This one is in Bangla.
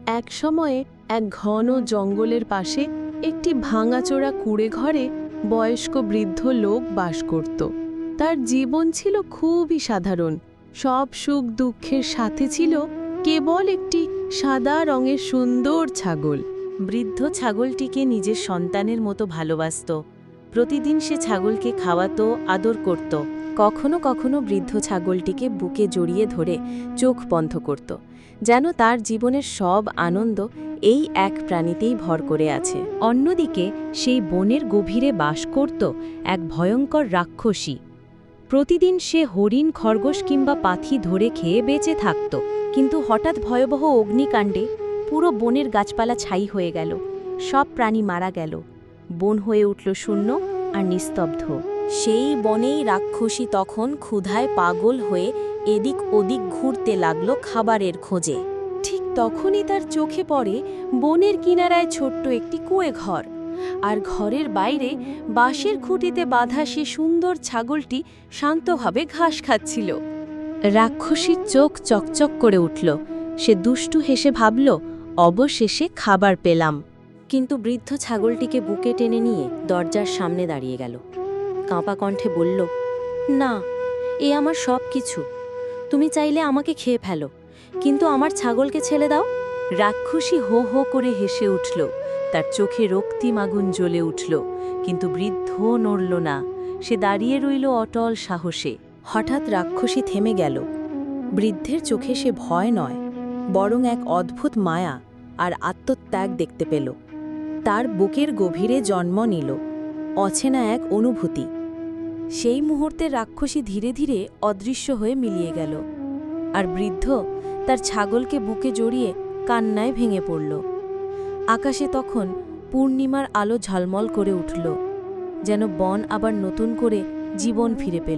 এক সময়ে এক ঘন জঙ্গলের পাশে একটি ভাঙাচোরা কুঁড়ে ঘরে বয়স্ক বৃদ্ধ লোক বাস করত। তার জীবন ছিল খুবই সাধারণ। সব সুখ দুঃখের সাথে ছিল কেবল একটি সাদা রঙের সুন্দর ছাগল। বৃদ্ধ ছাগলটিকে নিজের সন্তানের মতো ভালোবাসত। প্রতিদিন সে ছাগলকে খাওয়াতো, আদর করত। কখনো কখনো বৃদ্ধ ছাগলটিকে বুকে জড়িয়ে ধরে চোখ বন্ধ করত, যেন তার জীবনের সব আনন্দ এই এক প্রাণীতেই ভর করে আছে। অন্যদিকে সেই বনের গভীরে বাস করত এক ভয়ঙ্কর রাক্ষসী। প্রতিদিন সে হরিণ, খরগোশ কিংবা পাখি ধরে খেয়ে বেঁচে থাকত। কিন্তু হঠাৎ ভয়াবহ অগ্নিকাণ্ডে পুরো বনের গাছপালা ছাই হয়ে গেল। সব প্রাণী মারা গেল। বন হয়ে উঠল শূন্য আর নিস্তব্ধ। সেই বনেই রাক্ষসী তখন ক্ষুধায় পাগল হয়ে এদিক ওদিক ঘুরতে লাগল খাবারের খোঁজে। ঠিক তখনই তার চোখে পড়ে বনের কিনারায় ছোট্ট একটি কুঁয়ে ঘর, আর ঘরের বাইরে বাঁশের খুঁটিতে বাঁধা সে সুন্দর ছাগলটি শান্তভাবে ঘাস খাচ্ছিল। রাক্ষসীর চোখ চকচক করে উঠল। সে দুষ্টু হেসে ভাবল, অবশেষে খাবার পেলাম। কিন্তু বৃদ্ধ ছাগলটিকে বুকে টেনে নিয়ে দরজার সামনে দাঁড়িয়ে গেল। কাঁপা কণ্ঠে বলল, না, এ আমার সব কিছু। তুমি চাইলে আমাকে খেয়ে ফেলো, কিন্তু আমার ছাগলকে ছেড়ে দাও। রাক্ষসী হো হো করে হেসে উঠল। তার চোখে রক্তিম আগুন জ্বলে উঠল, কিন্তু বৃদ্ধ নড়ল না। সে দাঁড়িয়ে রইল অটল সাহসে। হঠাৎ রাক্ষসী থেমে গেল। বৃদ্ধের চোখে সে ভয় নয়, বরং এক অদ্ভুত মায়া আর আত্মত্যাগ দেখতে পেল। তার বুকের গভীরে জন্ম নিল অচেনা এক অনুভূতি। সেই মুহূর্তে রাক্ষসী ধীরে ধীরে অদৃশ্য হয়ে মিলিয়ে গেল, আর বৃদ্ধ তার ছাগলকে বুকে জড়িয়ে কান্নায় ভেঙে পড়ল। আকাশে তখন পূর্ণিমার আলো ঝলমল করে উঠল, যেন বন আবার নতুন করে জীবন ফিরে পেল।